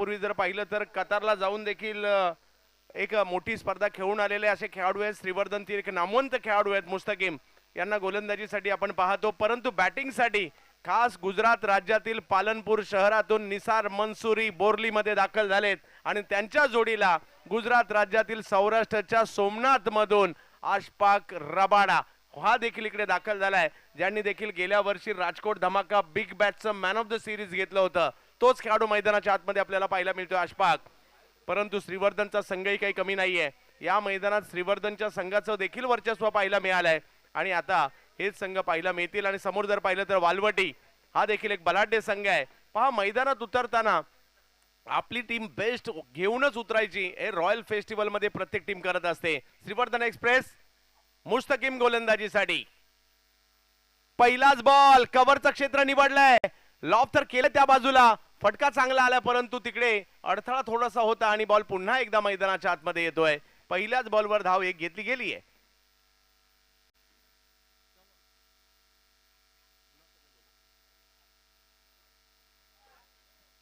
यापूर्वी जर पाहिलं तर कतारला जाऊन देखील एक मोठी स्पर्धा खेळून आलेले असे खेळाडू आहेत. श्रीवर्धन ती एक नामवंत खेळाडू आहेत. मुस्तकीम यांना गोलंदाजीसाठी आपण पाहतो, परंतु बॅटिंगसाठी खास गुजरात राज्यातील पालनपूर शहरातून निसार मंसूरी बोरलीमध्ये दाखल झालेत आणि त्यांच्या जोडीला गुजरात राज्यातील सौराष्ट्रच्या सोमनाथ मधून अशफाक रबाडा हा देखील इकडे दाखल झालाय, ज्यांनी देखील गेल्या वर्षी राजकोट धमाका बिग बॅटचं मॅन ऑफ द सिरीज घेतलं होतं. तोच खेळाडू मैदानाच्या आतमध्ये आपल्याला पाहायला मिळतो अशफाक. परंतु श्रीवर्धनचा संघही काही कमी नाहीये. या मैदानात श्रीवर्धनच्या संघाचं देखील वर्चस्व पाहायला मिळालंय आणि आता हेच संघ पाहायला मिळतील. आणि समोर जर पाहिलं तर वालवटी हा देखील एक बलाढ्य संघ आहे. पहा मैदानात उतरताना आपली टीम बेस्ट घेऊनच उतरायची हे रॉयल फेस्टिवल मध्ये प्रत्येक टीम करत असते. श्रीवर्धन एक्सप्रेस मुस्तकीम गोलंदाजीसाठी पहिलाच बॉल कव्हरचं क्षेत्र निवडलंय. लॉफ तर केलं त्या बाजूला, फटका चांगला आला परंतु तिकडे अडथळा थोडासा होता आणि बॉल पुन्हा एकदा मैदानाच्या आतमध्ये येतोय. पहिल्याच बॉलवर धाव एक घेतली गेली आहे.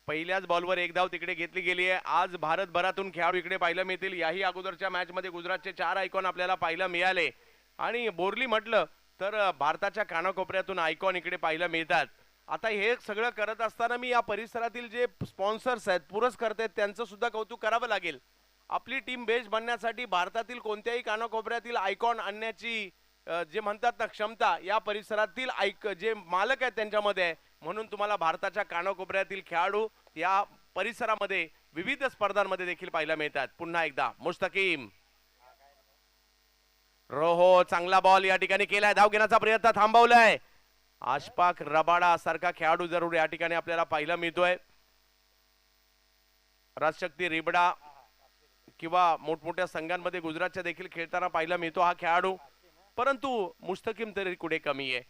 पहिल्याच बॉलवर एक धाव तिकडे घेतली गेली आहे. आज भारतभरातून खेळाडू इकडे पाहायला मिळतील. याही अगोदरच्या मॅच मध्ये गुजरातचे 4 आयकॉन आपल्याला पाहायला मिळाले आणि बोरली म्हटलं तर भारताच्या कानाकोपऱ्यातून आयकॉन इकडे पाहायला मिळतात. आता हे सगळं करत असताना मी या परिसरातील जे स्पॉन्सर्स आहेत, पुरस्कर्ते आहेत, त्यांचं सुद्धा कौतुक करावं लागेल. आपली टीम बेस्ट बनण्यासाठी भारतातील कोणत्याही कानाकोपऱ्यातील आयकॉन आणण्याची जे म्हणतात ना क्षमता या परिसरातील जे मालक आहेत त्यांच्यामध्ये आहे. म्हणून तुम्हाला भारताच्या कानाकोपऱ्यातील खेळाडू या परिसरामध्ये विविध स्पर्धांमध्ये देखील पाहायला मिळतात. पुन्हा एकदा मुस्तकीम रोहो चांगला बॉल या ठिकाणी केलाय. धाव घेण्याचा प्रयत्न थांबवलाय. अशफाक रबाडा सारखा खेळाडू जरूर या ठिकाणी आपल्याला पाहायला मिळतोय. राजशक्ती रिबडा किंवा मोठमोठ्या संघांमध्ये गुजरातच्या देखील खेळताना पाहायला मिळतो हा खेळाडू. परंतु मुस्तकीम तरी कुठे कमी आहे.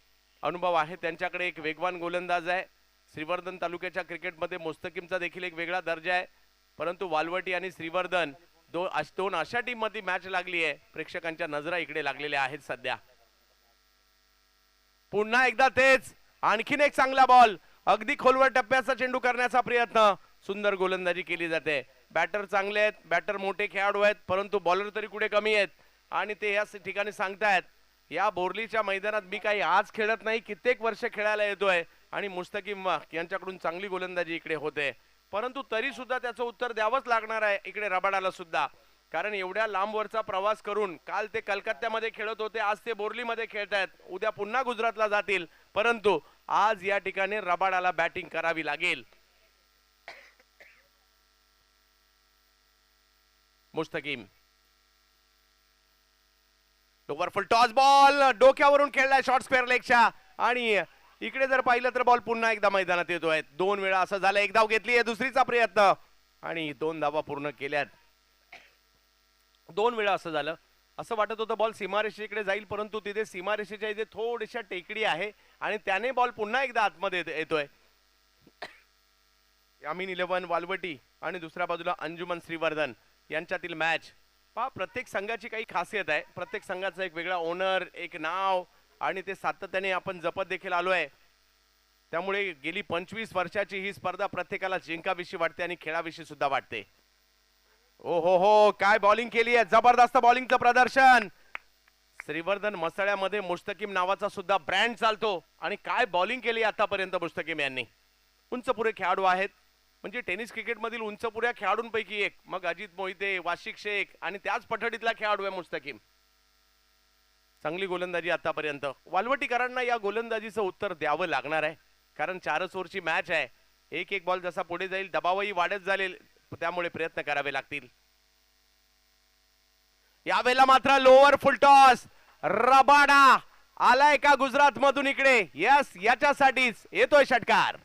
अनुभव आहे त्यांच्याकडे, एक वेगवान गोलंदाज आहे. श्रीवर्धन तालुक्याच्या क्रिकेटमध्ये मुस्तकीमचा देखील एक वेगळा दर्जा आहे. परंतु वालवटी आणि श्रीवर्धन दोन अशा टीम मध्ये मॅच लागली आहे. प्रेक्षकांच्या नजरा इकडे लागलेल्या आहेत सध्या. पुन्हा एकदा तेच आणखीन एक चांगला बॉल, अगदी खोलवर टप्प्याचा चेंडू करण्याचा प्रयत्न. सुंदर गोलंदाजी केली जाते. बॅटर चांगले आहेत, बॅटर मोठे खेळाडू आहेत, परंतु बॉलर तरी कुठे कमी आहेत. आणि ते या ठिकाणी सांगतायत या बोरलीच्या मैदानात मी काही आज खेळत नाही, कित्येक वर्ष खेळायला येतोय आणि मुस्तकीम यांच्याकडून चांगली गोलंदाजी इकडे होते. परंतु तरी सुद्धा त्याचं उत्तर द्यावंच लागणार आहे इकडे रबाडाला सुद्धा. कारण एवढ्या लांबवरचा प्रवास करून काल ते कलकत्त्यामध्ये खेळत होते, आज ते बोरलीमध्ये खेळतायत, उद्या पुन्हा गुजरातला जातील. परंतु आज या ठिकाणी रबाडाला बॅटिंग करावी लागेल. मुस्तकीम ओव्हरफुल टॉस बॉल डोक्यावरून खेळलाय शॉर्ट स्क्वेअर लेगच्या आणि इकडे जर पाहिलं तर बॉल पुन्हा एकदा मैदानात येतोय. 2 वेळा असं झालं. एक धाव घेतली आहे, दुसरीचा प्रयत्न आणि 2 धावा पूर्ण केल्यात. 2 वेळा असं झालं. असं वाटत होतं बॉल सीमारेषेकडे जाईल, परंतु तिथे सीमारेषेच्या इथे थोडीशा टेकडी आहे आणि त्याने बॉल पुन्हा एकदा आतमध्ये येतोय. यामीन 11 वालवटी आणि दुसऱ्या बाजूला अंजुमन श्रीवर्धन यांच्यातील मॅच. पहा प्रत्येक संघाची काही खासियत आहे. प्रत्येक संघाचं एक वेगळा ओनर, एक नाव आणि ते सातत्याने आपण जपत देखील आलोय. त्यामुळे गेली 25 वर्षाची ही स्पर्धा प्रत्येकाला जिंकाविषयी वाटते आणि खेळाविषयी सुद्धा वाटते. ओ हो काय बॉलिंग केली आहे, जबरदस्त बॉलिंगचं प्रदर्शन. श्रीवर्धन मसाळ्यामध्ये मुस्तकीम नावाचा सुद्धा ब्रँड चालतो आणि काय बॉलिंग केली आतापर्यंत मुस्तकीम यांनी. उंचपुरे खेळाडू आहेत, म्हणजे टेनिस क्रिकेटमधील उंचपुऱ्या खेळाडूंपैकी एक. मग अजित मोहिते, वाशिक शेख आणि त्याच पठडीतला खेळाडू आहे मुस्तकीम. चांगली गोलंदाजी आतापर्यंत. वालवटीकरांना या गोलंदाजीचं उत्तर द्यावं लागणार आहे, कारण 4 ओव्हरची मॅच आहे. एक बॉल जसा पुढे जाईल दबावही वाढत जाईल, त्यामुळे प्रयत्न करावे लागतील. यावेळेला मात्र लोअर फुल टॉस. रबाडा आलाय का गुजरात मधून इकडे? यस, याच्यासाठीच येतोय षटकार.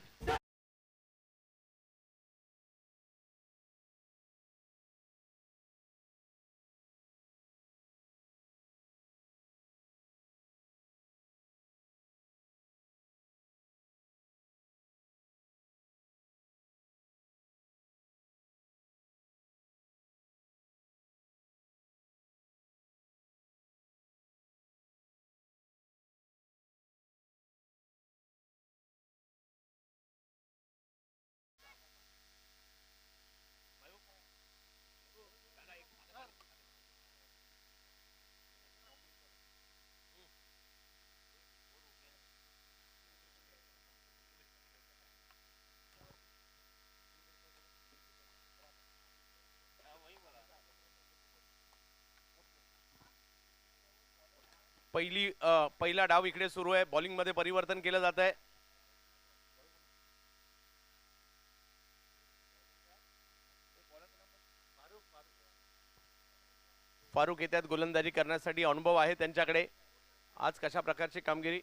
पहिला डाव इकडे सुरू आहे. बॉलिंग मध्ये परिवर्तन केलं जात आहे. फारुक येतात गोलंदाजी करण्यासाठी. अनुभव आहे त्यांच्याकडे. आज कशा प्रकारची कामगिरी.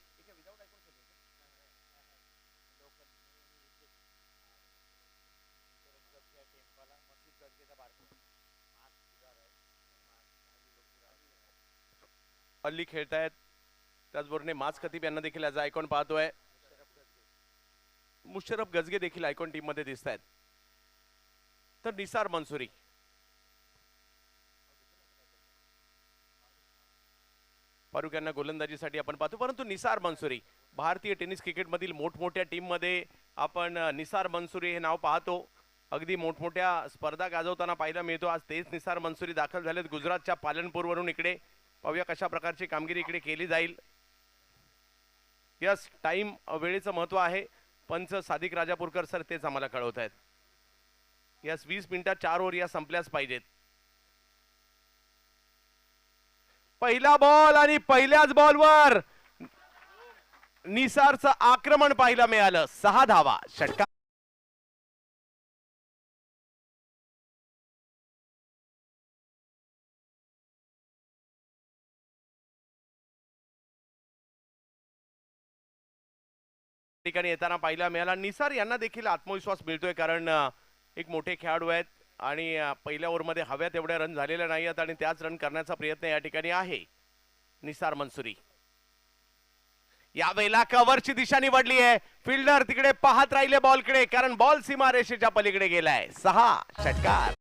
अल्ली खेळतायत. त्याचबरोबर माज खतीब यांना देखील याचा आयकॉन पाहतोय. मुशर्रफ गजगे देखील आयकॉन टीम मध्ये दिसत आहेत. तर निसार मंसुरी फारुक यांना गोलंदाजीसाठी आपण पाहतो. परंतु निसार मंसुरी भारतीय टेनिस क्रिकेट मधील मोठमोठ्या टीम मध्ये आपण निसार मंसुरी हे नाव पाहतो. अगदी मोठमोठ्या स्पर्धा गाजवताना पाहायला मिळतो. आज तेच निसार मंसुरी दाखल झालेत गुजरातच्या पालनपूरवरून. इकडे पाहूया कशा प्रकारची कामगिरी इकडे केली जाईल. यस, टाइम वेळेचं महत्व आहे. पंच सादिक राजापूरकर सर तेच आम्हाला कळवत आहेत. यस, 20 मिनिटात 4 ओव्हर या संपल्याच पाहिजेत. पहिला बॉल आणि पहिल्याच बॉलवर निसारचं आक्रमण पाहायला मिळालं. 6 धावा. षटकार ठिकाणी येताना पाहायला मिळाला. निसार यांना देखील आत्मविश्वास मिळतोय कारण एक मोठे खेळाडू आहेत आणि पहिल्या ओव्हरमध्ये हव्या तेवढ्या रन झालेल्या नाही आहेत आणि त्याच रन करण्याचा प्रयत्न या ठिकाणी आहे निसार मंसुरी. यावेळेला कव्हरची दिशा निवडली आहे. फिल्डर तिकडे पाहत राहिले बॉलकडे कारण बॉल सीमारेषेच्या पलीकडे गेलाय. 6 षटकार.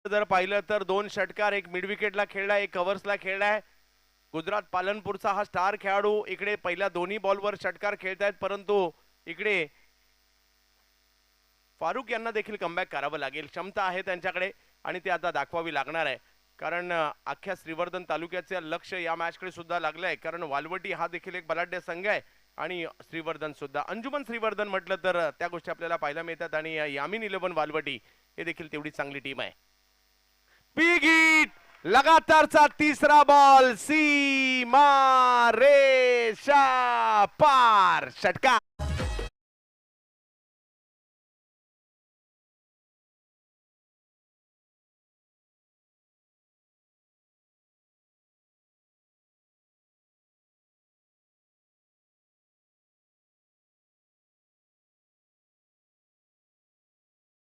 जर पाहिलं तर 2 षटकार, एक मिड विकेटला खेळलाय, एक कव्हर्सला खेळलाय. गुजरात पालनपूरचा हा स्टार खेळाडू इकडे पहिल्या दोन्ही बॉलवर षटकार खेळतायत. परंतु इकडे फारुक यांना देखील कमबॅक करावं लागेल. क्षमता आहे त्यांच्याकडे आणि ती आता दाखवावी लागणार आहे कारण अख्ख्या श्रीवर्धन तालुक्याचे लक्ष या मॅचकडे सुद्धा लागलंय कारण वालवटी हा देखील एक बलाढ्य संघ आहे आणि श्रीवर्धन सुद्धा. अंजुमन श्रीवर्धन म्हटलं तर त्या गोष्टी आपल्याला पाहायला मिळतात आणि यामीन 11 वालवटी हे देखील तेवढी चांगली टीम आहे. बिग हिट, लगातारचा तिसरा बॉल, सीमा रेषा पार. षटकार.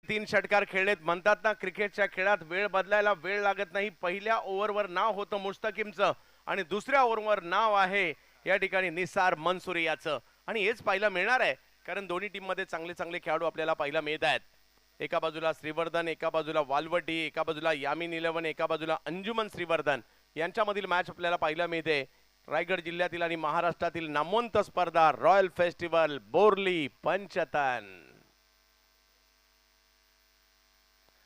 तीन षटकार खेळलेत. म्हणतात ना क्रिकेटच्या खेळात वेळ बदलायला वेळ लागत नाही. पहिल्या ओव्हरवर नाव होतं मुस्तकीमचं आणि दुसऱ्या ओव्हरवर नाव आहे या ठिकाणी निसार मंसुरी याचं आणि हेच पाहायला मिळणार आहे कारण दोन्ही टीम मध्ये चांगले चांगले खेळाडू आपल्याला पाहायला मिळत आहेत. एका बाजूला श्रीवर्धन, एका बाजूला वालवटी, एका बाजूला यामीन 11, एका बाजूला अंजुमन श्रीवर्धन यांच्यामधील मॅच आपल्याला पाहायला मिळते. रायगड जिल्ह्यातील आणि महाराष्ट्रातील नामवंत स्पर्धा रॉयल फेस्टिवल बोरली पंचतन.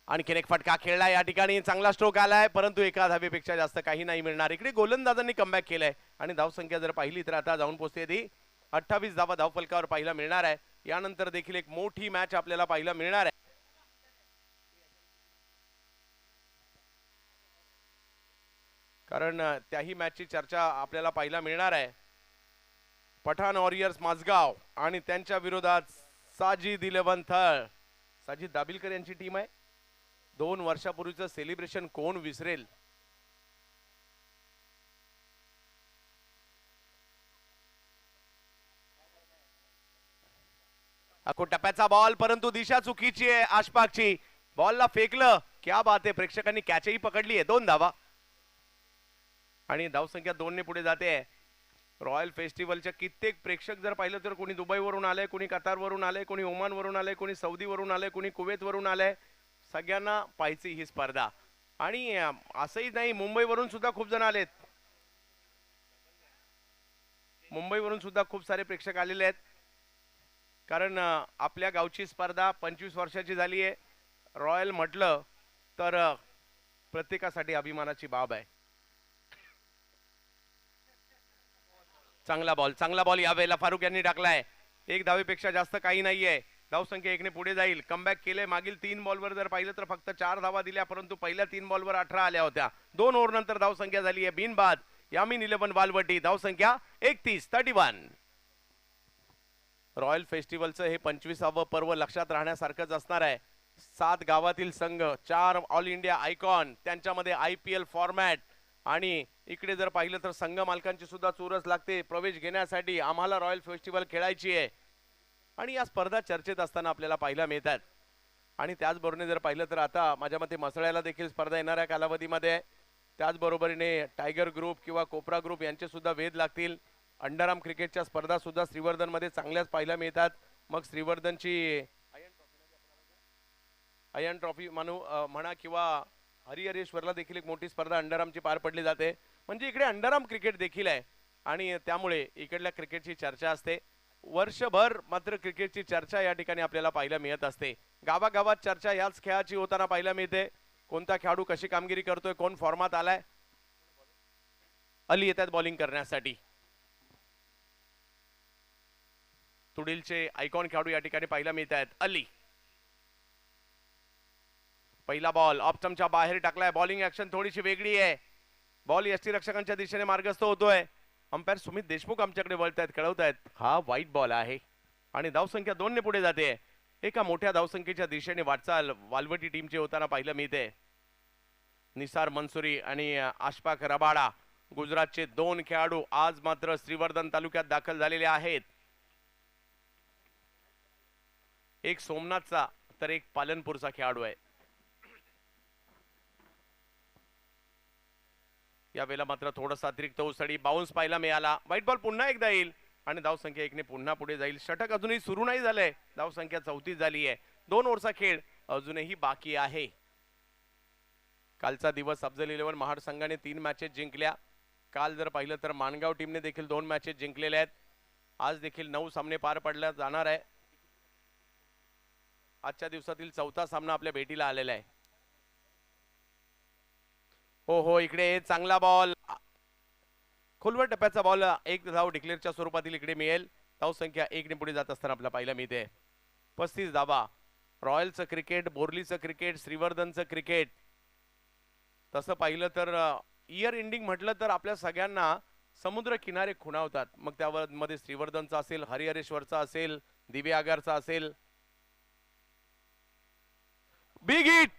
आणखीन एक फटका खेळला या ठिकाणी. चांगला स्ट्रोक आलाय परंतु एका धावेपेक्षा जास्त काही नाही मिळणार. इकडे गोलंदाजांनी कमबॅक केलंय आणि धावसंख्या जर पाहिली तर आता जाऊन पोहोचते ती 28 धावा धावफलकावर पाहायला मिळणार आहे. यानंतर देखील एक मोठी मॅच आपल्याला पाहायला मिळणार आहे कारण त्याही मॅचची चर्चा आपल्याला पाहायला मिळणार आहे. पठाण वॉरियर्स माझगाव आणि त्यांच्या विरोधात साजिद 11 थळ. साजिद दाबिलकर यांची टीम आहे. 2 वर्षापूर्वीचं सेलिब्रेशन कोण विसरेल. टप्प्याचा बॉल परंतु दिशा चुकीची आहे आशपाकची. बॉलला फेकलं. क्या बात आहे. प्रेक्षकांनी कॅचही पकडली आहे. 2 धावा आणि धावसंख्या 2 ने पुढे जाते. रॉयल फेस्टिवलच्या कित्येक प्रेक्षक जर पाहिलं तर कोणी दुबईवरून आले, कोणी कतारवरून आले, कोणी ओमानवरून आले, कोणी सौदीवरून आले, कोणी कुवेतवरून आले. सगळ्यांना पाहायची ही स्पर्धा आणि असंही नाही मुंबईवरून सुद्धा खूप जण आलेत. मुंबईवरून सुद्धा खूप सारे प्रेक्षक आलेले आहेत, कारण आपल्या गावची स्पर्धा 25 वर्षाची झाली आहे. रॉयल म्हटलं तर प्रत्येकासाठी अभिमानाची बाब आहे. चांगला बॉल यावेळेला फारुक यांनी टाकलाय. एक धावेपेक्षा जास्त काही नाहीये. धावसंख्या 1 ने पुढे जाईल. कमबॅक केले. मागील 3 बॉलवर जर पाहिलं तर फक्त 4 धावा दिल्या, परंतु पहिल्या 3 बॉलवर 18 आल्या होत्या. 2 ओव्हर नंतर धावसंख्या झाली आहे बिनबाद. यामीन 11 वालवटी. धावसंख्या 31. रॉयल फेस्टिवलचं हे 25वे पर्व लक्षात राहण्यासारखंच असणार आहे. 7 गावातील संघ, 4 ऑल इंडिया आयकॉन, त्यांच्यामध्ये IPL फॉर्मॅट, आणि इकडे जर पाहिलं तर संघ मालकांची सुद्धा चोरस लागते प्रवेश घेण्यासाठी. आम्हाला रॉयल फेस्टिवल खेळायची आहे, आणि या स्पर्धा चर्चेत असताना आपल्याला पाहायला मिळतात. आणि त्याचबरोबरीने जर पाहिलं तर आता माझ्या मते मसळ्याला देखील स्पर्धा येणाऱ्या कालावधीमध्ये. त्याचबरोबरीने टायगर ग्रुप किंवा कोपरा ग्रुप यांचे सुद्धा वेध लागतील. अंडरआर्म क्रिकेटच्या स्पर्धा सुद्धा श्रीवर्धन मध्ये चांगल्याच पाहायला मिळतात. मग श्रीवर्धनची आयर्न ट्रॉफी म्हणा किंवा हरिहरेश्वरला देखील एक मोठी स्पर्धा अंडरआर्मची पार पडली जाते. म्हणजे इकडे अंडरआर्म क्रिकेट देखील आहे, आणि त्यामुळे इकडल्या क्रिकेटची चर्चा असते. वर्षभर मात्र क्रिकेटची चर्चा या ठिकाणी आपल्याला पाहायला मिळत असते. गावागावात चर्चा याच खेळाची होताना पाहायला मिळते. कोणता खेळाडू कशी कामगिरी करतोय, कोण फॉर्मात आलाय. अली येतात बॉलिंग करण्यासाठी. तुडीलचे आयकॉन खेळाडू या ठिकाणी पाहायला मिळत आहेत. अली पहिला बॉल ऑफ स्टंपच्या बाहेर टाकलाय. बॉलिंग ऍक्शन थोडीशी वेगळी आहे. बॉल यष्टीरक्षकांच्या दिशेने मार्गस्थ होतोय. अंपायर सुमित देशमुख आमच्याकडे वळतायत, कळवतायत हा वाईट बॉल आहे, आणि धावसंख्या 2 ने पुढे जाते. एका मोठ्या धावसंख्येच्या दिशेने वाटचाल वालवटी टीमची होताना पाहायला मिळते. निसार मंसुरी आणि आशफाक रबाडा गुजरातचे 2 खेळाडू आज मात्र श्रीवर्धन तालुक्यात दाखल झालेले आहेत. एक सोमनाथचा तर एक पालनपूरचा खेळाडू आहे. यावेळेला मात्र थोडासा अतिरिक्त उसळी बाउन्स पाहायला मिळाला. व्हाईट बॉल पुन्हा एकदा येईल, आणि धावसंख्या 1 ने पुन्हा पुढे जाईल. षटक अजूनही सुरू नाही झालंय. धावसंख्या 34 झाली आहे. 2 ओव्हरचा खेळ अजूनही बाकी आहे. कालचा दिवस अफजल 11 महाड संघाने 3 मॅचेस जिंकल्या. काल जर पाहिलं तर माणगाव टीमने देखील 2 मॅचेस जिंकलेल्या आहेत. आज देखील 9 सामने पार पडले जाणार आहे. आजच्या दिवसातील 4था सामना आपल्या भेटीला आलेला आहे. हो, इकडे चांगला बॉल, खोलवर टप्प्याचा बॉल. एक धाव डिक्लेअरच्या स्वरूपातील इकडे मिळेल. धावसंख्या 1 ने पुढे जात असताना आपल्याला पाहायला मिळते 35 धावा. रॉयलचं क्रिकेट, बोर्लीचं क्रिकेट, श्रीवर्धनचं क्रिकेट, तसं पाहिलं तर इयर एंडिंग म्हटलं तर आपल्या सगळ्यांना समुद्र किनारे खुणावतात. मग त्यामध्ये श्रीवर्धनचा असेल, हरिहरेश्वरचा असेल, दिवे आगारचा असेल. Big hit.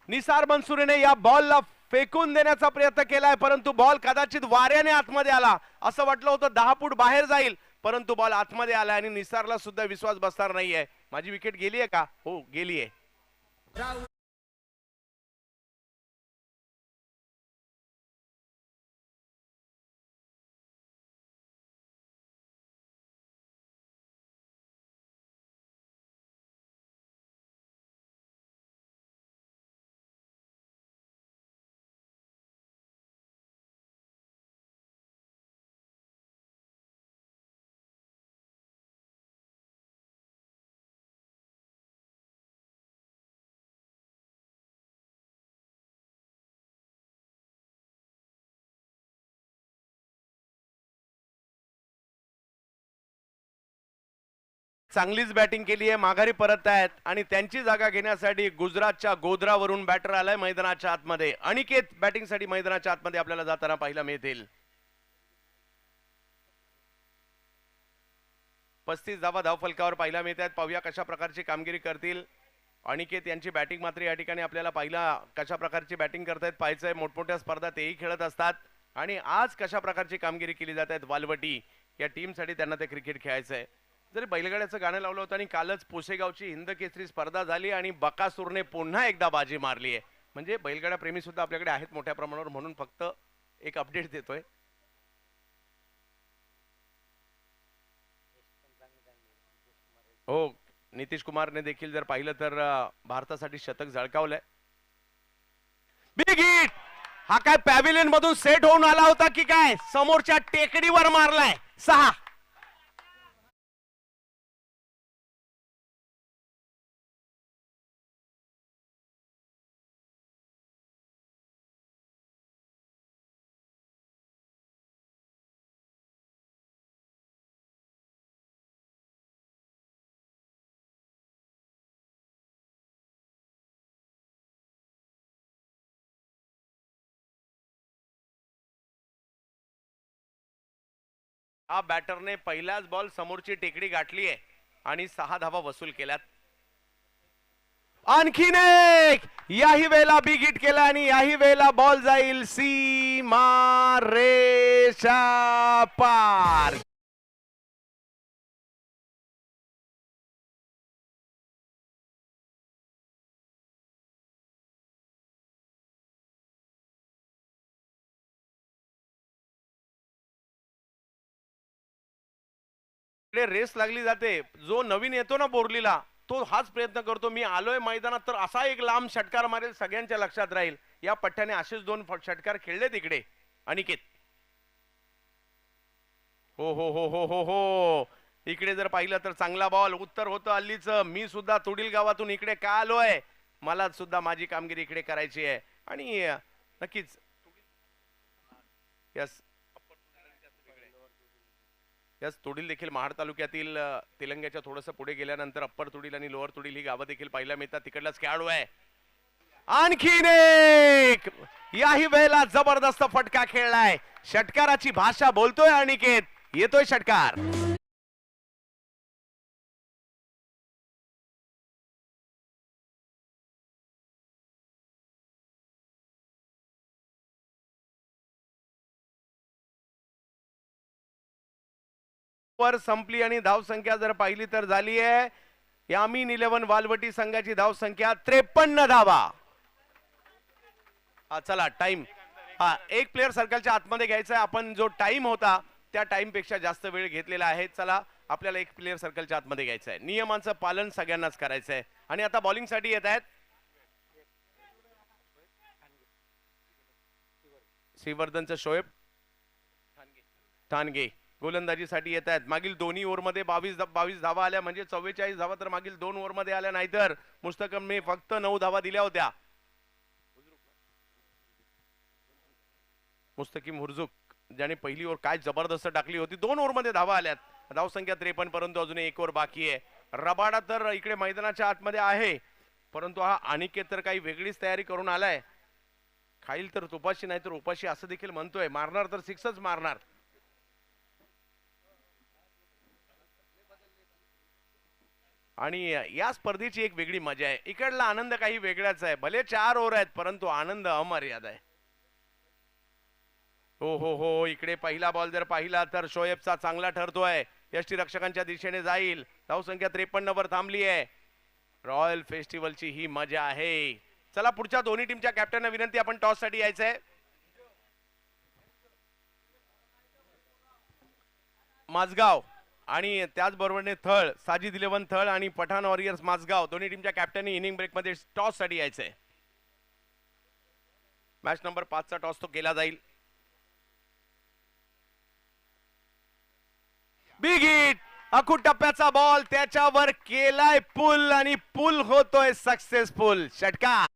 निसार मंसुरीने या बॉलला फेकून देण्याचा प्रयत्न केलाय, परंतु बॉल कदाचित वाऱ्याने आतमध्ये आला. असं वाटलं होतं 10 फूट बाहेर जाईल, परंतु बॉल आतमध्ये आला, आणि निसारला सुद्धा विश्वास बसणार नाहीये. माझी विकेट गेली आहे का? हो, गेली आहे. चांगलीच बॅटिंग केली आहे, माघारी परत आहेत, आणि त्यांची जागा घेण्यासाठी गुजरातच्या गोधरावरून बॅटर आलाय मैदानाच्या आतमध्ये. अनिकेत बॅटिंगसाठी मैदानाच्या आतमध्ये आपल्याला जाताना पाहायला मिळतील. 35 धावा धावफलकावर पाहायला मिळतात. पाहूया कशा प्रकारची कामगिरी करतील अनिकेत यांची. बॅटिंग मात्र या ठिकाणी आपल्याला पाहिला कशा प्रकारची बॅटिंग करतायत पाहायचंय. मोठमोठ्या स्पर्धा तेही खेळत असतात, आणि आज कशा प्रकारची कामगिरी केली जात आहेत वालवटी या टीमसाठी, त्यांना ते क्रिकेट खेळायचंय. जरी बैलगाड्याचं गाणं लावलं होतं, आणि कालच पुसेगावची हिंद केसरी स्पर्धा झाली, आणि बकासूरने पुन्हा एकदा बाजी मारली आहे. म्हणजे बैलगाडा प्रेमी सुद्धा आपल्याकडे आहेत मोठ्या प्रमाणावर, म्हणून फक्त एक अपडेट देतोय. हो, नितीश कुमारने देखील जर पाहिलं तर भारतासाठी शतक झळकावलंय. Big hit. हा काय पॅव्हिलियन मधून सेट होऊन आला होता की काय? समोरच्या टेकडीवर मारलाय. 6. हा बॅटरने पहिलाच बॉल समोरची टेकडी गाठली आहे आणि 6 धावा वसूल केल्यात. आणखीन एक, याही वेळेला बिग हिट केला आणि याही वेळेला बॉल जाईल सीमा रेषा पार. रेस लागली जाते. जो नवीन येतो ना बोरलीला, तो हाच प्रयत्न करतो, मी आलोय मैदानात तर असा एक लांब षटकार मारेल, सगळ्यांच्या लक्षात राहील. या पट्ट्याने असेच 2 षटकार खेळले तिकडे. अनिकेत, हो हो हो हो हो हो, इकडे जर पाहिलं तर चांगला बॉल उत्तर होतं हल्लीच. मी सुद्धा तुडील गावातून इकडे का आलोय, मला सुद्धा माझी कामगिरी इकडे करायची आहे. आणि नक्कीच यस यस, तुडील देखील महाड तालुक्यातील तेलंग्याच्या थोडंसं पुढे गेल्यानंतर अप्पर तुडील आणि लोअर तुडील ही गावं देखील पाहायला मिळतात. तिकडलाच खेळाडू आहे. आणखीन एक, याही वेळेला जबरदस्त फटका खेळलाय. षटकाराची भाषा बोलतोय अनिकेत, येतोय षटकार. वर संपली आणि धाव संख्या जर पाहिली तर झाली आहे यामीन 11 वालवटी संघाची धाव संख्या 53 धावा. चला टाइम, एक प्लेयर सर्कलच्या आतमध्ये घ्यायचा आहे. आपण जो टाइम होता त्या टाइम पेक्षा जास्त वेळ घेतलेला आहे. चला आपल्याला एक प्लेयर सर्कलच्या आतमध्ये घ्यायचं आहे. नियमांचं पालन सगळ्यांनाच करायचं आहे. आणि आता बॉलिंग साठी येत आहेत श्रीवर्धनचं शोएब ठाणगे. गोलंदाजीसाठी येत आहेत. मागील दोन्ही ओव्हरमध्ये 22 धावा आल्या, म्हणजे 44 धावा तर मागील 2 ओव्हरमध्ये आल्या. नाहीतर मुस्तकमने फक्त 9 धावा दिल्या होत्या. मुस्तकीम हुरजुक ज्याने पहिली ओव्हर काय जबरदस्त टाकली होती. 2 ओव्हरमध्ये धावा आल्यात. धाव संख्या 53, परंतु अजून एक ओव्हर बाकी आहे. रबाडा तर इकडे मैदानाच्या आतमध्ये आहे, परंतु हा अनिकेत तर काही वेगळीच तयारी करून आलाय. खाईल तर तुपाशी नाही तर उपाशी असं देखील म्हणतोय. मारणार तर सिक्सच मारणार. आणि या स्पर्धेची एक वेगळी मजा आहे. इकडला आनंद काही वेगळाच आहे. भले 4 ओव्हर आहेत, परंतु आनंद अमर्याद आहे. हो हो हो, इकडे पहिला बॉल जर पाहिला तर शोएबचा चांगला ठरतोय. यष्टीरक्षकांच्या दिशेने जाईल. धावसंख्या 53 वर थांबली आहे. रॉयल फेस्टिवलची ही मजा आहे. चला पुढच्या दोन्ही टीमच्या कॅप्टनना विनंती, आपण टॉस साठी यायचंय. माझगाव आणि त्याचबरोबरने थळ, साजिद 11 थळ आणि पठाण वॉरियर्स माझगाव दोन्ही टीमच्या कॅप्टननी इनिंग ब्रेक मध्ये टॉस साठी यायचंय. मॅच नंबर 5 चा टॉस तो केला जाईल. बिग हिट, अखूट टप्प्याचा बॉल त्याच्यावर केलाय पुल आणि पुल होतोय सक्सेसफुल. षटकार.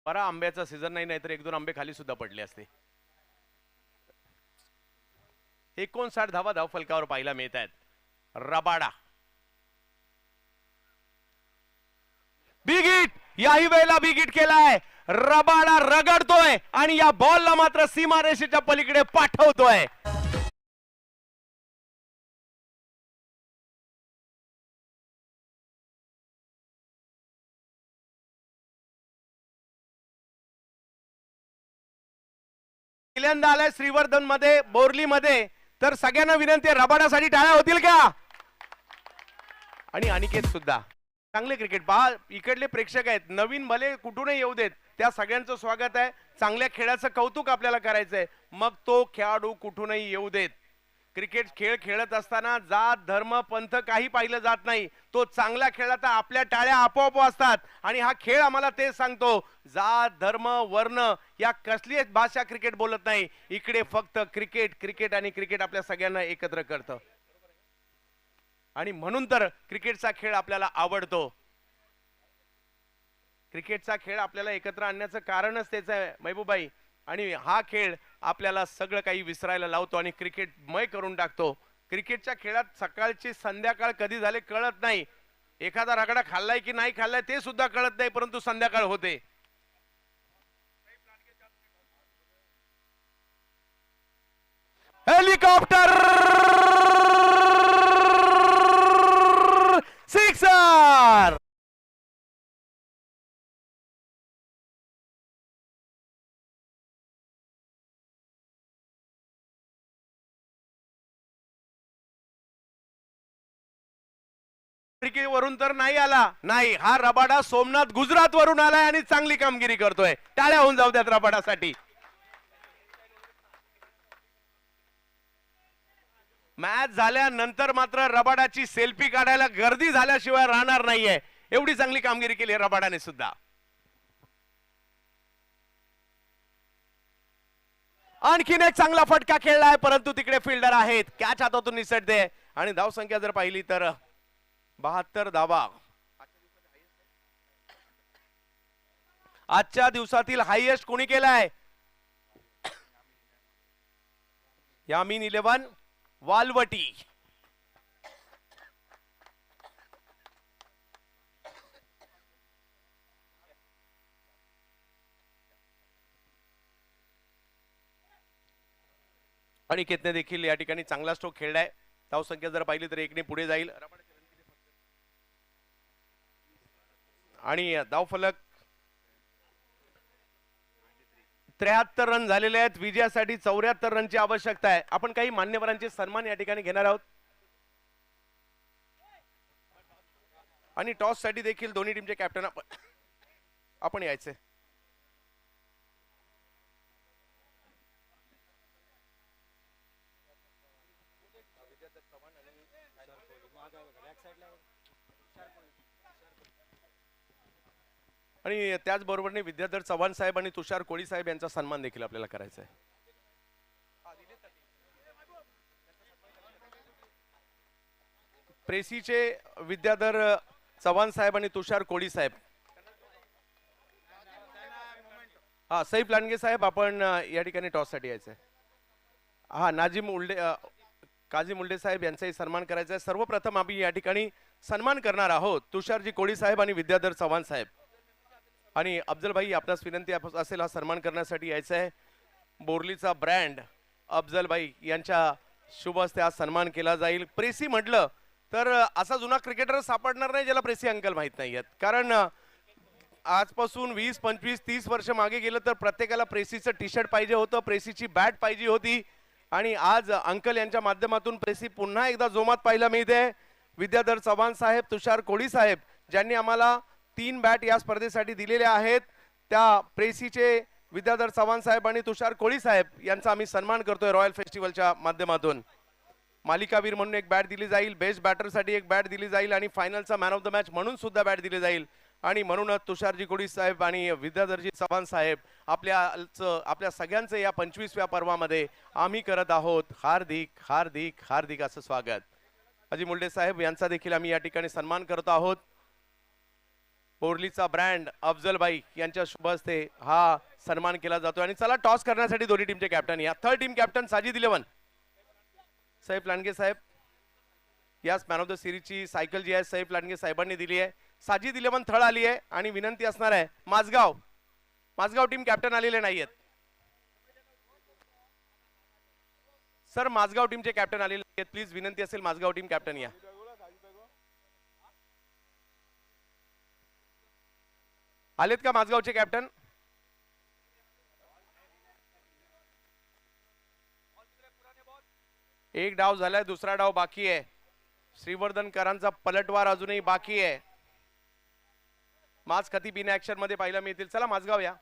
बरा आंब्याचा सीझन नाही, तर 1-2 आंबे खाली सुद्धा पडले असते. 59 धावा धाव फलकावर पाहायला मिळत आहेत. रबाडा बिग हिट, याही वेळेला बिग हिट केलाय. रबाडा रगडतोय आणि या बॉलला मात्र सीमारेषेच्या पलीकडे पाठवतोय. पहिल्यांदा आलाय श्रीवर्धन मध्ये, बोरली मध्ये, तर सगळ्यांना विनंती आहे रबाडासाठी टाळ्या होतील का. आणि अनिकेत सुद्धा चांगले क्रिकेट पहा. इकडले प्रेक्षक आहेत, नवीन भले कुठूनही येऊ देत, त्या सगळ्यांचं स्वागत आहे. चांगल्या खेळाचं कौतुक आपल्याला करायचंय, मग तो खेळाडू कुठूनही येऊ देत. क्रिकेट खेळ खेळत असताना जात धर्म पंथ काही पाहिलं जात नाही. तो चांगला खेळला तर आपल्या टाळ्या आपोआप वाजतात. आणि हा खेळ आम्हाला तेच सांगतो, जात धर्म वर्ण या कसलीच भाषा क्रिकेट बोलत नाही. इकडे फक्त क्रिकेट क्रिकेट आणि क्रिकेट आपल्या सगळ्यांना एकत्र करतं. आणि म्हणून तर क्रिकेटचा खेळ आपल्याला आवडतो. क्रिकेटचा खेळ आपल्याला एकत्र आणण्याचं कारणच तेच आहे महबूबाई. आणि हा खेळ आपल्याला सगळं काही विसरायला लावतो आणि क्रिकेटमय करून टाकतो. क्रिकेटच्या खेळात सकाळची संध्याकाळ कधी झाले कळत नाही. एखादा रगडा खाल्लाय की नाही खाल्लाय ते सुद्धा कळत नाही, परंतु संध्याकाळ होते. Helicopter sixer. वरून तर नाही आला, नाही, हा रबाडा सोमनाथ गुजरात वरून आलाय आणि चांगली कामगिरी करतोय. टाळ्या होऊन जाऊ द्यात रबाडासाठी. मॅच झाल्यानंतर मात्र रबाडाची सेल्फी काढायला गर्दी झाल्याशिवाय राहणार नाहीये. एवढी चांगली कामगिरी केली रबाडाने सुद्धा. आणखीन एक चांगला फटका खेळलाय, परंतु तिकडे फिल्डर आहेत. कॅच हातातून निसटते आणि धावसंख्या जर पाहिली तर 72 धावा. आजच्या दिवसातील हायएस्ट कोणी केलाय? यामीन 11 वालवटी. अनिकेतने देखील या ठिकाणी चांगला स्ट्रोक खेळलाय. धावसंख्या जर पाहिली तर एकने पुढे जाईल आणि धावफलक 73 रन झालेले आहेत. विजयासाठी 74 रनची आवश्यकता आहे. आपण काही मान्यवरांचे सन्मान या ठिकाणी घेणार आहोत आणि टॉस साठी देखील दोन्ही टीमचे कॅप्टन आपण यायचे. आणि त्याचबरोबरने विद्याधर चव्हाण साहेब आणि तुषार कोळी साहेब यांचा सन्मान देखील आपल्याला करायचा आहे. प्रेसीचे विद्याधर चव्हाण साहेब आणि तुषार कोळी साहेब. हा, सईफ लांडगे साहेब आपण या ठिकाणी टॉस साठी यायचं आहे. हा, नाजिम उल्डे काझीम उल्डे साहेब यांचाही सन्मान करायचा आहे. सर्वप्रथम आम्ही या ठिकाणी सन्मान करणार आहोत तुषारजी कोळी साहेब आणि विद्याधर चव्हाण साहेब. आणि अफजल भाई, आपल्यास विनंती असेल हा सन्मान करण्यासाठी यायचं आहे. बोरलीचा ब्रँड अफजल भाई यांच्या शुभ हस्ते हा सन्मान केला जाईल. प्रेसी म्हटलं तर असा जुना क्रिकेटर सापडणार नाही ज्याला प्रेसी अंकल माहित नाहीयेत. कारण आजपासून 20, 25, 30 वर्ष मागे गेलं तर प्रत्येकाला प्रेसीचं टी शर्ट पाहिजे होतं, प्रेसीची बॅट पाहिजे होती. आणि आज अंकल यांच्या माध्यमातून प्रेसी पुन्हा एकदा जोमात पाहायला मिळते. विद्याधर चव्हाण साहेब, तुषार कोळी साहेब ज्यांनी आम्हाला 3 बॅट या स्पर्धेसाठी दिलेल्या आहेत, त्या प्रेसीचे विद्याधर चव्हाण साहेब आणि तुषार कोळी साहेब यांचा आम्ही सन्मान करतोय रॉयल फेस्टिवलच्या माध्यमातून. मालिकावीर म्हणून एक बॅट दिली जाईल, बेस्ट बॅटरसाठी एक बॅट दिली जाईल आणि फायनलचा मॅन ऑफ द मॅच म्हणून सुद्धा बॅट दिली जाईल. आणि म्हणूनच तुषारजी कोळी साहेब आणि विद्याधरजी चव्हाण साहेब आपल्या सगळ्यांचं या 25व्या पर्वामध्ये आम्ही करत आहोत हार्दिक हार्दिक हार्दिक असं स्वागत. अजी मुल्डे साहेब यांचा देखील आम्ही या ठिकाणी सन्मान करत आहोत. बोरलीचा ब्रँड अफजल भाई यांच्या शुभ हस्ते हा सन्मान केला जातो. आणि चला टॉस करण्यासाठी दोन्ही टीमचे कॅप्टन या. Third team captain Sajid 11 Saif Landge साहेब. याच मॅन ऑफ द सिरीजची सायकल जी आहे सईफ लांडगे साहेबांनी दिली आहे. साजिद 11 थळ आली आहे आणि विनंती असणार आहे माझगाव टीम कॅप्टन आलेले नाहीयेत सर. माझगाव टीमचे कॅप्टन आलेले आहेत, प्लीज विनंती असेल माझगाव टीम कॅप्टन या. आलेत का माझगावचे कॅप्टन? एक डाव झालाय, दुसरा डाव बाकी आहे. श्रीवर्धनकरांचा पलटवार अजूनही बाकी आहे. माज खतीब इन ऍक्शन मध्ये पाहायला मिळतील. चला माझगाव या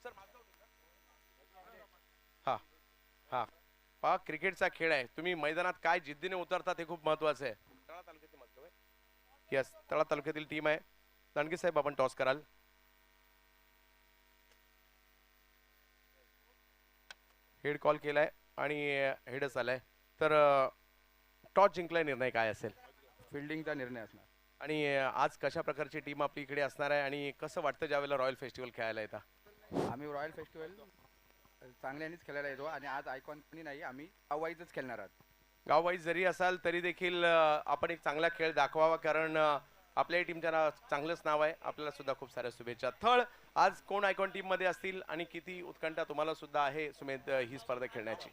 सर. हा, हा पहा क्रिकेटचा खेळ आहे, तुम्ही मैदानात काय जिद्दीने उतरता ते खूप महत्वाचं आहे. तळा तालुक्यातील मतलब आहे, यस तळा तालुक्यातील टीम आहे. दांडगे साहेब आपण टॉस कराल. हेड कॉल केलाय आणि हेडच आलाय. तर टॉस जिंकलाय, निर्णय काय असेल? फिल्डिंगचा निर्णय असणार. आणि आज कशा प्रकारची टीम आपली इकडे असणार आहे आणि कसं वाटतं ज्यावेळेला रॉयल फेस्टिवल खेळायला येता? आम्ही रॉयल फेस्टिवल चांगल्यानेच खेळायला येतो आणि आज आयकॉन नाही, आम्ही अवाईजच खेळणार आहोत. गाव वाईज जरी असाल तरी देखील आपण एक चांगला खेळ दाखवावा, कारण आपल्याही टीमच्या चांगलंच नाव आहे. आपल्याला सुद्धा खूप साऱ्या शुभेच्छा. थळ आज कोण आयकॉन टीम मध्ये असतील आणि किती उत्कंठा तुम्हाला सुद्धा आहे सुमेध ही स्पर्धा खेळण्याची?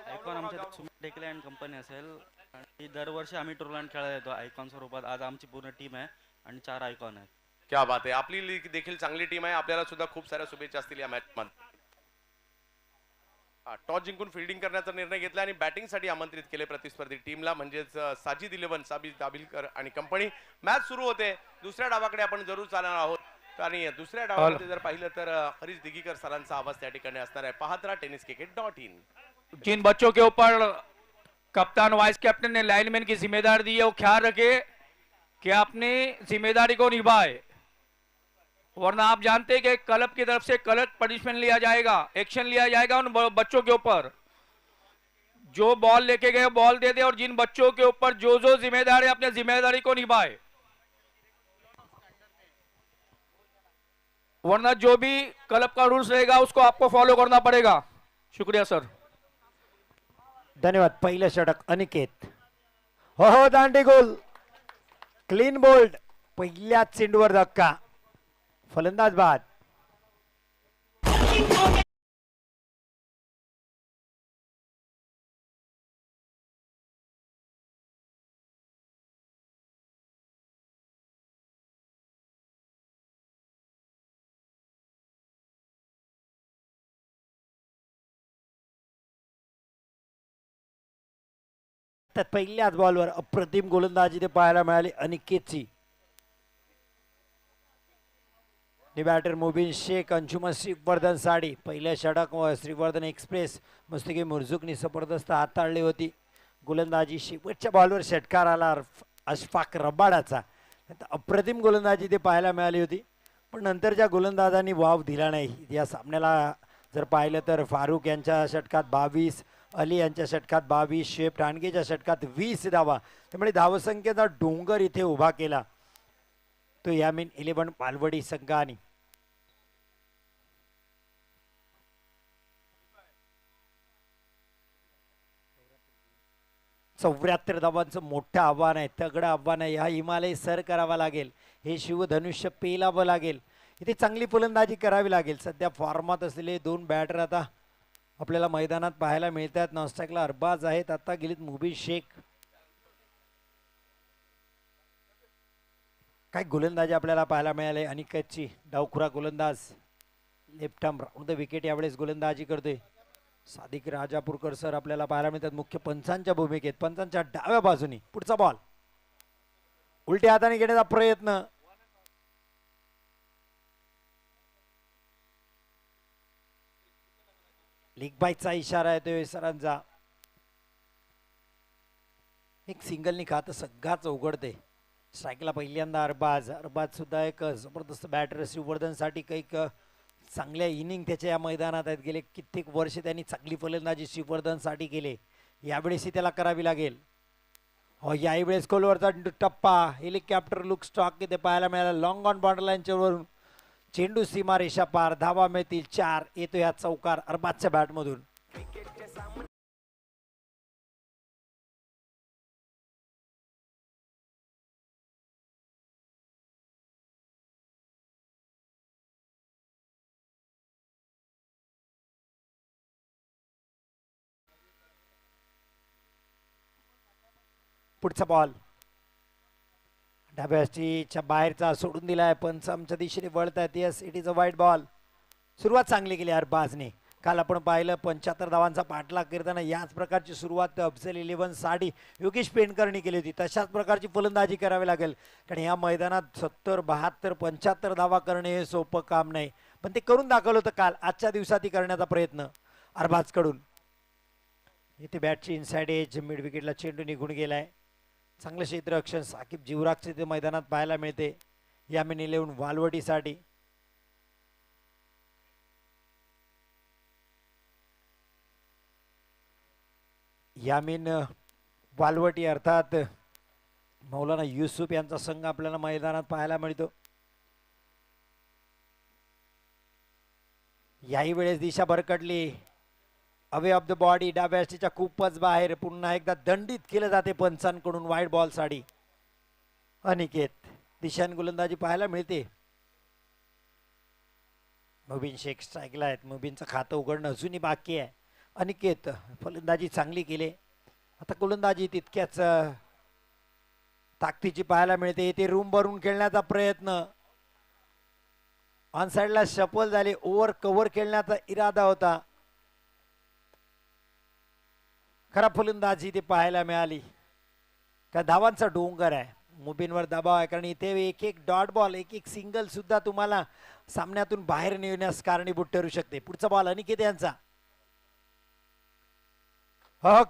आयकॉन आमच्या सुमित टेकले अँड कंपनी असेल आणि दरवर्षी आम्ही टुर्नामेंट खेळायला येतो आयकॉन स्वरूपात. आज आमची पूर्ण टीम आहे आणि 4 आयकॉन आहेत. क्या बात आहे, आपली लीग देखील चांगली टीम आहे. आपल्याला सुद्धा खूप साऱ्या शुभेच्छा असतील या मॅच मध्ये. टॉस जिंकून फिल्डिंग करण्याचा निर्णय घेतला आणि बॅटिंगसाठी आमंत्रित केले प्रतिस्पर्धी टीमला, म्हणजेच साजिद 11 साबित दाबिलकर आणि कंपनी. मॅच सुरू होते. दुसऱ्या डावाकडे आपण जरूर चालणार आहोत आणि दुसऱ्या डावामध्ये जर पाहिलं तर हरीश दिगीकर सरांचा आवाज त्या ठिकाणी असणार आहे. पाहत राहा tenniscricket.in. जिन बच्चों के ऊपर कप्तान वाइस कैप्टन ने लाइनमैन की जिम्मेदारी दी है वो ख्याल रखे कि अपनी जिम्मेदारी को निभाए, वरना आप जानते हैं कि क्लब की तरफ से क्लब पनिशमेंट लिया जाएगा, एक्शन लिया जाएगा उन बच्चों के ऊपर. जो बॉल लेके गए बॉल दे दे और जिन बच्चों के ऊपर जो जो जिम्मेदार है अपनी जिम्मेदारी को निभाए, वरना जो भी क्लब का रूल्स रहेगा उसको आपको फॉलो करना पड़ेगा. शुक्रिया सर. धन्यवाद. पहिलं षटक अनिकेत. हो दांडी गोल, क्लीन बोल्ड. पहिल्याच चेंडूवर धक्का, फलंदाज बाद. तर पहिल्याच बॉलवर अप्रतिम गोलंदाजी ते पाहायला मिळाली अनिकेतची. बॅटर मुबीन शेख, अंशुमन श्रीवर्धन साडी. पहिल्या षटक श्रीवर्धन एक्सप्रेस मुस्तकी मुर्झुकनी जबरदस्त हाताळली होती. गोलंदाजी शेवटच्या बॉलवर षटकार आला अशफाक रबाडाचा. अप्रतिम गोलंदाजी ते पाहायला मिळाली होती, पण नंतरच्या गोलंदाजांनी वाव दिला नाही. या सामन्याला जर पाहिलं तर फारुख यांच्या षटकात 22, अली यांच्या षटकात 22, शेफ ठाणगेच्या षटकात 20 धावा. त्यामुळे धावसंख्येचा डोंगर इथे उभा केला तो यामीन 11 पालवडी संघाने. चौऱ्याहत्तर धावांचं मोठं आव्हान आहे, तगडं आव्हान आहे. हा हिमालय सर करावा लागेल, हे शिवधनुष्य पेलावं लागेल, इथे चांगली फलंदाजी करावी लागेल. सध्या फॉर्मात असलेले दोन बॅटर आता आपल्याला मैदानात पाहायला मिळतात. नॉस्टॅकला अरबाज आहेत, आता गेलीत मुबीन शेख. काय गोलंदाजी आपल्याला पाहायला मिळाले अनिकेतची. डावखुरा गोलंदाज, left arm round the wicket यावेळेस गोलंदाजी करतोय. सादिक राजापूरकर सर आपल्याला पाहायला मिळतात मुख्य पंचांच्या भूमिकेत. पंचांच्या डाव्या बाजूनी पुढचा बॉल उलट्या हाताने घेण्याचा प्रयत्न. लीग बाईचा इशारा येतोय सरांचा. एक सिंगलनी खातं सगळाच उघडते. स्ट्राईकला पहिल्यांदा अरबाज. अरबाज सुद्धा एक जबरदस्त बॅटर. श्रीवर्धनसाठी काही चांगल्या इनिंग त्याच्या या मैदानात आहेत. गेले कित्येक वर्ष त्यांनी चांगली फलंदाजी श्रीवर्धनसाठी केले. यावेळेसही त्याला करावी लागेल. हो, यावेळेस खोलवरचा टप्पा, हेलिकॉप्टर लुक स्टॉक इथे पाहायला मिळाला. लॉंग ऑन बॉर्डर लाईनच्या वरून चेंडू सीमा रेषा पार. धावा मिळतील 4. येतो या चौकार अरबाजच्या बॅटमधून. पुढचा बॉल डाव्याच्या बाहेरचा सोडून दिलाय. पंच आमच्या दिशेने वळतायत. यस, इट इज अ वाईट बॉल. सुरुवात चांगली केली अरबाजने. काल आपण पाहिलं 75 धावांचा पाठलाग करताना याच प्रकारची सुरुवात अफजल 11 साडी योगेश पेंडकरनी केली होती. तशाच प्रकारची फलंदाजी करावी लागेल, कारण या मैदानात 70, 72, 75 धावा करणे हे सोपं काम नाही, पण ते करून दाखवलं होतं काल. आजच्या दिवसात करण्याचा प्रयत्न अरबाजकडून. इथे बॅटची इनसाइड एज, मिड विकेटला चेंडू निघून गेलाय. चांगलं क्षेत्ररक्षण साकिब जिवरागचे ते मैदानात पाहायला मिळते यामीन 11 वालवटीसाठी. यामीन वालवटी अर्थात मौलाना युसुफ यांचा संघ आपल्याला मैदानात पाहायला मिळतो. याही वेळेस दिशा भरकटली, अवे ऑफ द बॉडी, डाव्या यष्टीच्या खूपच बाहेर. पुन्हा एकदा दंडित केलं जाते पंचांकडून वाईड बॉल साठी. अनिकेत दिशान गोलंदाजी पाहायला मिळते. मुबीन शेख स्ट्राईकला आहेत. मुबीनचं खातं उघडणं अजूनही बाकी आहे. अनिकेत फलंदाजी चांगली केली, आता गोलंदाजी तितक्याच ताकदीची पाहायला मिळते. ते रूम भरून खेळण्याचा प्रयत्न, ऑन साइडला शफल झाले, ओव्हर कव्हर खेळण्याचा इरादा होता. खराब फलंदाजी ते पाहायला मिळाली. का धावांचा डोंगर आहे, मुबीनवर दबाव आहे, कारण इथे एक एक डॉट बॉल, एक एक सिंगल सुद्धा तुम्हाला सामन्यातून बाहेर नेण्यास कारणीभूत ठरू शकते. पुढचा बॉल अनिकेत यांचा.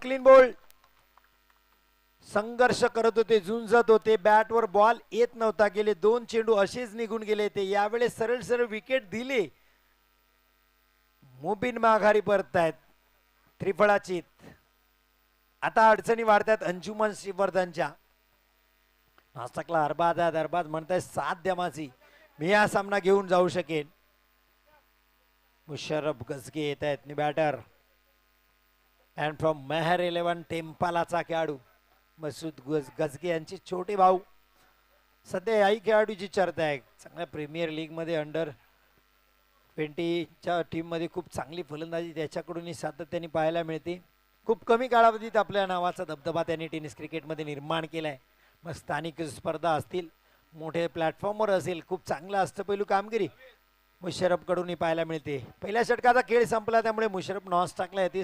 Clean bowled. संघर्ष करत होते, झुंजत होते, बॅटवर बॉल येत नव्हता. गेले 2 चेंडू असेच निघून गेले. ते यावेळेस सरळ सरळ विकेट दिली. मुबीन माघारी परतायत त्रिफळाचीत. आता अडचणी वाढतात अंजुमन श्रीवर्धनच्या. नास्ताकला अरबाज म्हणताय 7 द्या माझी, मी हा सामना घेऊन जाऊ शकेन. मुशर्रफ गजगे येत आहेत बॅटर. अँड फ्रॉम मेहर 11 टेम्पालाचा खेळाडू मसूद गजगे यांचे छोटे भाऊ. सध्या याही खेळाडूची चर्चा आहे. चांगल्या प्रीमियर लीग मध्ये अंडर 20च्या टीम मध्ये खूप चांगली फलंदाजी त्याच्याकडूनही सातत्याने पाहायला मिळते. खूप कमी कालावधीत आपल्या नावाचा दबदबा त्यांनी टेनिस क्रिकेटमध्ये निर्माण केलाय. मग स्थानिक स्पर्धा असतील, मोठे प्लॅटफॉर्मवर असेल, खूप चांगला अष्टपैलू कामगिरी मुशर्रफ कडूनही पाहायला मिळते. पहिल्या षटकाचा खेळ संपला, त्यामुळे मुशर्रफ नॉन स्ट्राईकला येते.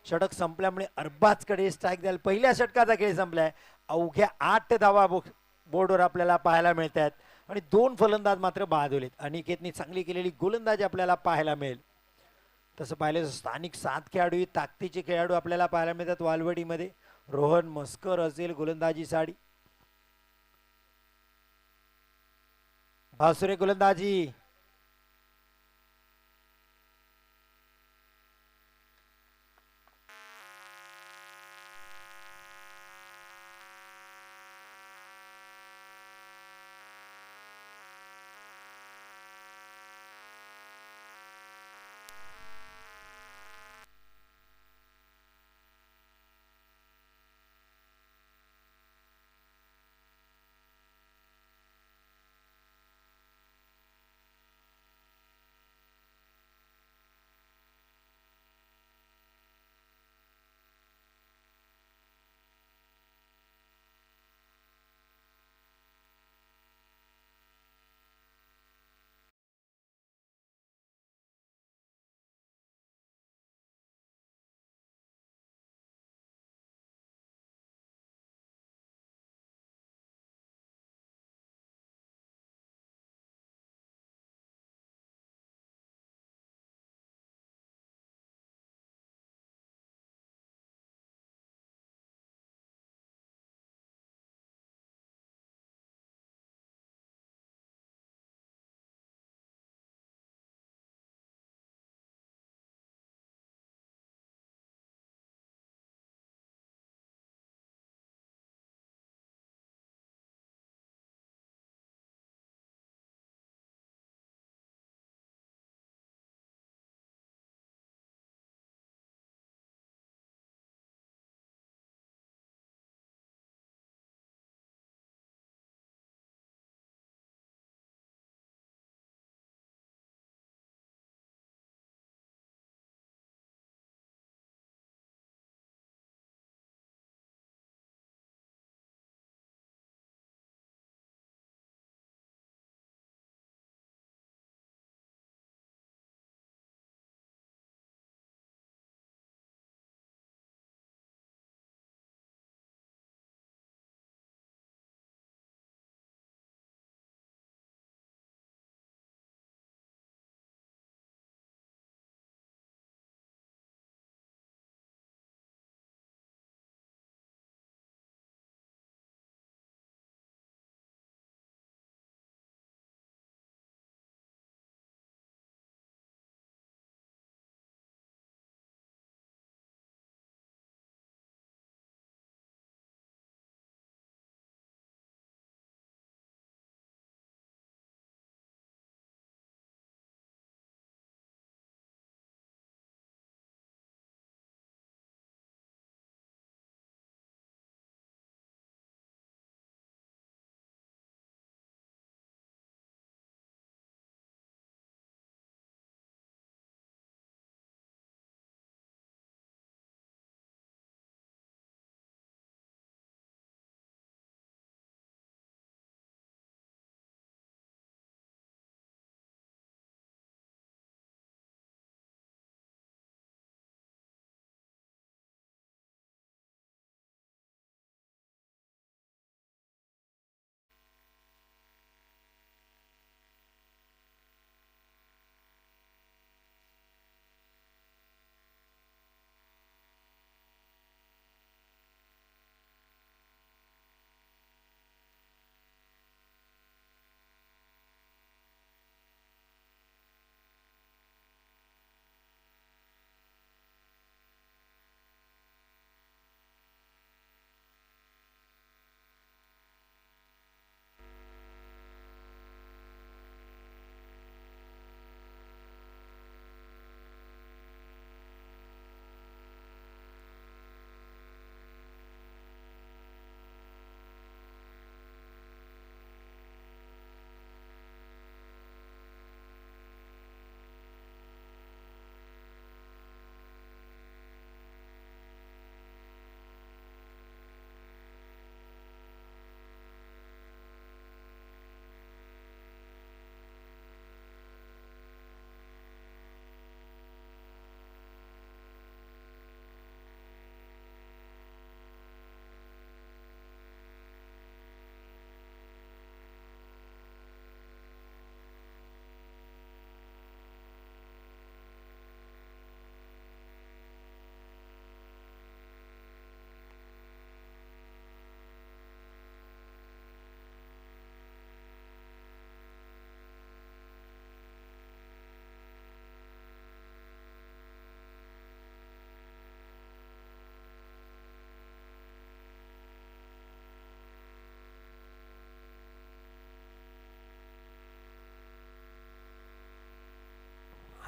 षटक संपल्यामुळे अरबाजकडे स्ट्राईक द्याल. पहिल्या षटकाचा खेळ संपलाय, अवघ्या 8 धावा बोर्डवर आपल्याला पाहायला मिळत आहेत आणि 2 फलंदाज मात्र बाद होलेत. अनिकेतनी चांगली केलेली गोलंदाजी आपल्याला पाहायला मिळेल. तसं पाहिलं स्थानिक 7 खेळाडू, ताकदीचे खेळाडू आपल्याला पाहायला मिळतात वालवडीमध्ये. रोहन मस्कर असेल गोलंदाजी साठी, भासुरे गोलंदाजी,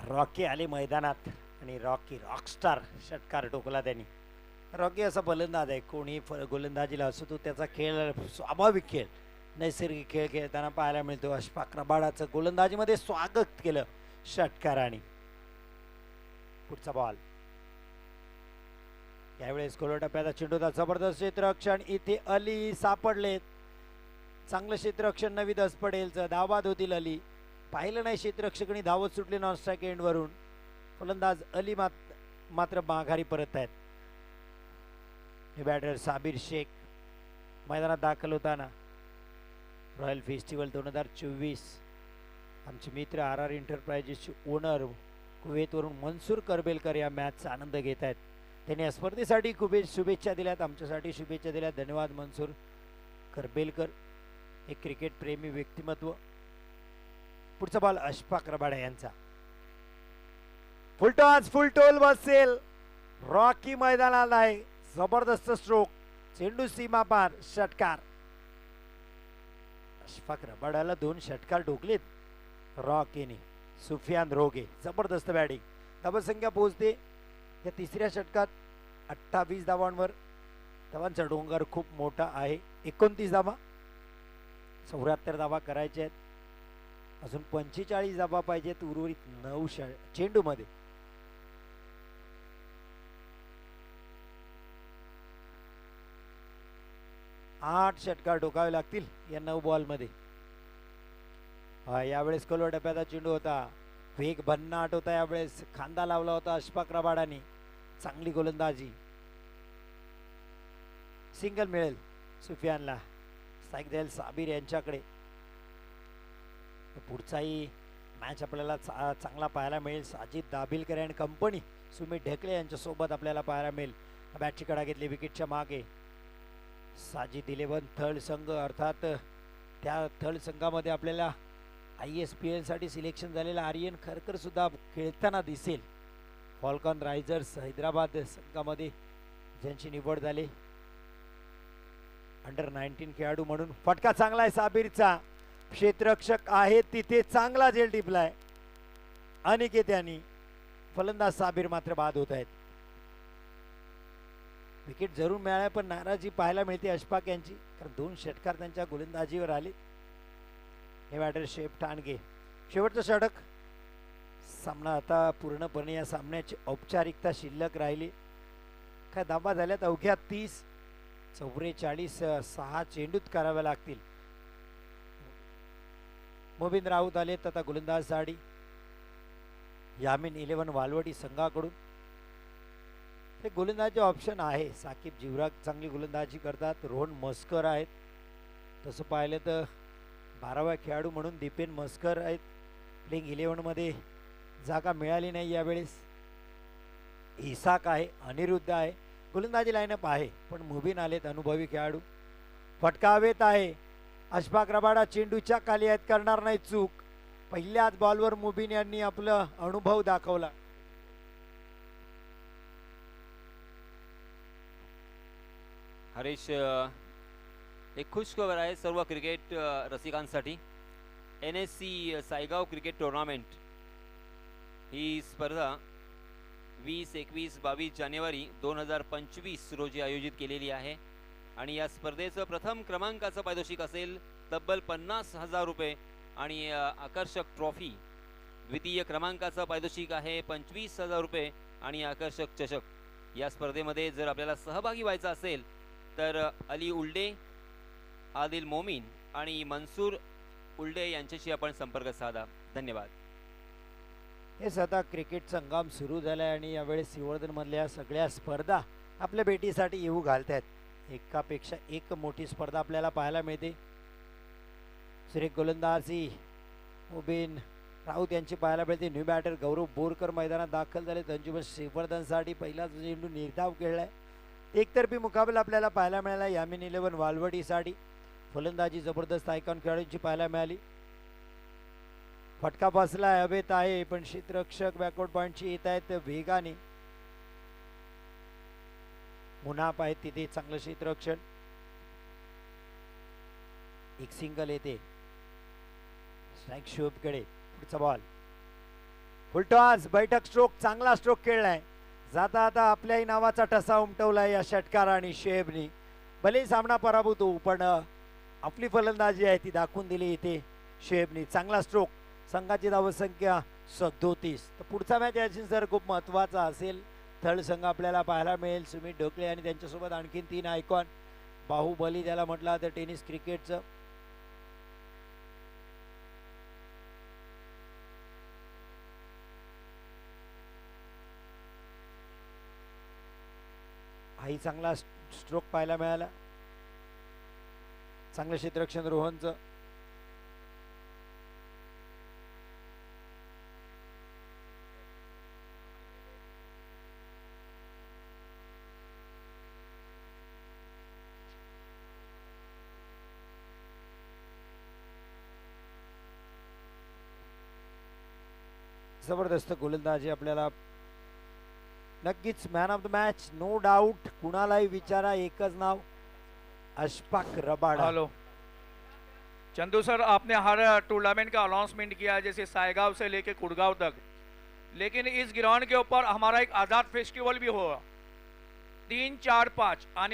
रॉकी आले मैदानात आणि रॉकी रॉकस्टार षटकार ठोकला त्यांनी. रॉकी असा फलंदाज आहे, कोणी गोलंदाजीला असो तो त्याचा खेळ स्वाभाविक खेळ नैसर्गिक खेळ खेळताना पाहायला मिळतो. अशफाक रबाडाचं गोलंदाजीमध्ये स्वागत केलं षटकाराने. पुढचा बॉल यावेळेस गोल टप्प्याचा चेंडूचा जबरदस्त क्षेत्ररक्षण. इथे अली सापडलेत. चांगलं क्षेत्ररक्षण नवी दस पडेलचं. धावबाद होतील अली. पाहिलं नाही क्षेत्ररक्षकांनी धावत सुटले नॉन स्ट्राईक एंड वरून. फलंदाज अली मात्र माघारी परत आहेत. हे बॅटर साबिर शेख मैदानात दाखल होताना रॉयल फेस्टिवल 2024 आमचे मित्र RR एंटरप्राइजेसचे ओनर कुवेतवरून मनसूर करबेलकर या मॅचचा आनंद घेत आहेत. त्यांनी या स्पर्धेसाठी खूप शुभेच्छा दिल्यात, आमच्यासाठी शुभेच्छा दिल्यात. धन्यवाद मनसूर करबेलकर, एक क्रिकेट प्रेमी व्यक्तिमत्व. पुढचा बॉल अशफाक रबाडा यांचा. फुलटोल बसेल. रॉकी मैदानात आहे. जबरदस्त स्ट्रोक. चेंडू सीमा पार. षटकार. अशफाक रबाडाला 2 षटकार ठोकलेत रॉकीने. सुफियान रोगे जबरदस्त बॅटिंग. धावसंख्या पोहोचते या तिसऱ्या षटकात 28 धावांवर. धावांचा डोंगर खूप मोठा आहे. 29 धावा, 74 धावा करायचे आहेत. अजून 45 धावा पाहिजेत उर्वरित 9 चेंडूमध्ये. आठ षटकार ठोकावे लागतील या 9 बॉलमध्ये. यावेळेस कलोर टप्प्याचा चेंडू होता. वेग भन्नाट होता. यावेळेस खांदा लावला होता अशफाक रबाडाने. चांगली गोलंदाजी. सिंगल मिळेल सुफियानला. स्ट्राईक द्याल साबिर यांच्याकडे. पुढचाही मॅच आपल्याला चांगला पाहायला मिळेल. साजिद दाभिलकर अँड कंपनी सुमित ढेकळे यांच्यासोबत आपल्याला पाहायला मिळेल. बॅटची कडा घेतली विकेटच्या मागे. साजिद 11 थर्ड संघ, अर्थात त्या थर्ड संघामध्ये आपल्याला ISPL साठी सिलेक्शन झालेला आर्यन खरकर सुद्धा खेळताना दिसेल. फॉल्कॉन रायझर्स हैदराबाद संघामध्ये ज्यांची निवड झाली अंडर 19 खेळाडू म्हणून. फटका चांगला आहे साबिरचा. क्षेत्ररक्षक आहे तिथे चांगला झेल टिपलाय अनिकेत यांनी. फलंदाज साबिर मात्र बाद होत आहेत. विकेट जरूर मिळाल्या पण नाराजी पाहायला मिळते अशफाक यांची, कारण 2 षटकार त्यांच्या गोलंदाजीवर आले. हे बॅटर शेफ ठाणगे. शेवटचं षटक. सामना आता पूर्णपणे या सामन्याची औपचारिकता शिल्लक राहिली. काय धावा झाल्यात अवघ्या 30. 44 6 चेंडूत कराव्या लागतील. मोबिन राऊत आले तथा गोलंदाज साडी. यामिन 11 वालवडी संघाकडून. हे गोलंदाजी ऑप्शन आहे. साकिब जिवराग चांगली गोलंदाजी करतात. रोहन मस्कर आहेत. तसं पाहिलं तर 12व्या खेळाडू म्हणून दीपेन मस्कर आहेत. प्लेइंग 11 मध्ये जागा मिळाली नाही यावेळेस. इसाक आहे. अनिरुद्ध आहे. गोलंदाजी लाईनअप आहे पण मुबीन आलेत अनुभवी खेळाडू. फटका हवेत आहे. अशफाक रबाडा चेंडूच्या खाली आहेत. करणार नाही चूक. पहिल्याच बॉलवर मुबीन यांनी आपला अनुभव दाखवला. हरीश, एक खुश खबर आहे सर्व क्रिकेट रसिकांसाठी. NSC सायगाव क्रिकेट टुर्नामेंट ही स्पर्धा 20, 21, 22 जानेवारी 2025 रोजी आयोजित केलेली आहे आणि या स्पर्धेचं प्रथम क्रमांकाचं पारितोषिक असेल तब्बल 50,000 रुपये आणि आकर्षक ट्रॉफी. द्वितीय क्रमांकाचं पारितोषिक आहे 25,000 रुपये आणि आकर्षक चषक. या स्पर्धेमध्ये जर आपल्याला सहभागी व्हायचं असेल तर अली उल्डे, आदिल मोमीन आणि मनसूर उल्डे यांच्याशी आपण संपर्क साधा. धन्यवाद. हे सध्या क्रिकेटचा हंगाम सुरू झाला आहे आणि यावेळेस श्रीवर्धनमधल्या सगळ्या स्पर्धा आपल्या भेटीसाठी येऊ घालतात. एकापेक्षा एक मोठी स्पर्धा आपल्याला पाहायला मिळते. सुरेख गोलंदाजी मुबीन राऊत यांची पाहायला मिळते. न्यू बॅटर गौरव बोरकर मैदानात दाखल झाले. अंजुमन श्रीवर्धनसाठी पहिला चेंडू निर्धाव खेळलाय. एकतर्फी मुकाबला आपल्याला पाहायला मिळाला. यामिन 11 वालवडीसाठी. फलंदाजी जबरदस्त आयकॉन खेळाडूंची पाहायला मिळाली. फटका बसला हवेत आहे पण क्षेत्ररक्षक बॅकवर्ड पॉइंटची येत आहेत वेगाने. मुनाफ आहेत तिथे चांगलं क्षेत्ररक्षण. एक सिंगल येते. स्ट्राईक शुभकडे. पुढचा बॉल फुलटॉस बैठक स्ट्रोक, चांगला स्ट्रोक खेळलाय. जाता आता आपल्याही नावाचा ठसा उमटवलाय या षटकार आणि शेबनी. भले सामना पराभूत होऊ पण आपली फलंदाजी आहे ती दाखवून दिली इथे शेबनी. चांगला स्ट्रोक. संघाची धावसंख्या 37. तर पुढचा मॅच याची सर खूप महत्वाचा असेल. थर्ड संघ आपल्याला पाहायला मिळेल. सुमित ढोकळे आणि त्यांच्यासोबत आणखीन 3 आयकॉन. बाहुबली त्याला म्हटलं तर टेनिस क्रिकेटचं. हाही चांगला स्ट्रोक पाहायला मिळाला. चांगलं क्षेत्ररक्षण रोहनचं. जबरदस्त गोलंदाजी आपल्याला. नक्कीच man of the match no doubt. कुणालाही विचारा एकच नाव, Ashfaq Rabada. Hello Chandu sir, आपने हर टूर्नामेंट का अनाउंसमेंट किया जैसे सायगांव से लेके कुड़गांव तक, लेकिन इस ग्राउंड के ऊपर हमारा एक आज़ाद फेस्टिवल भी हुआ 3, 4, 5 आने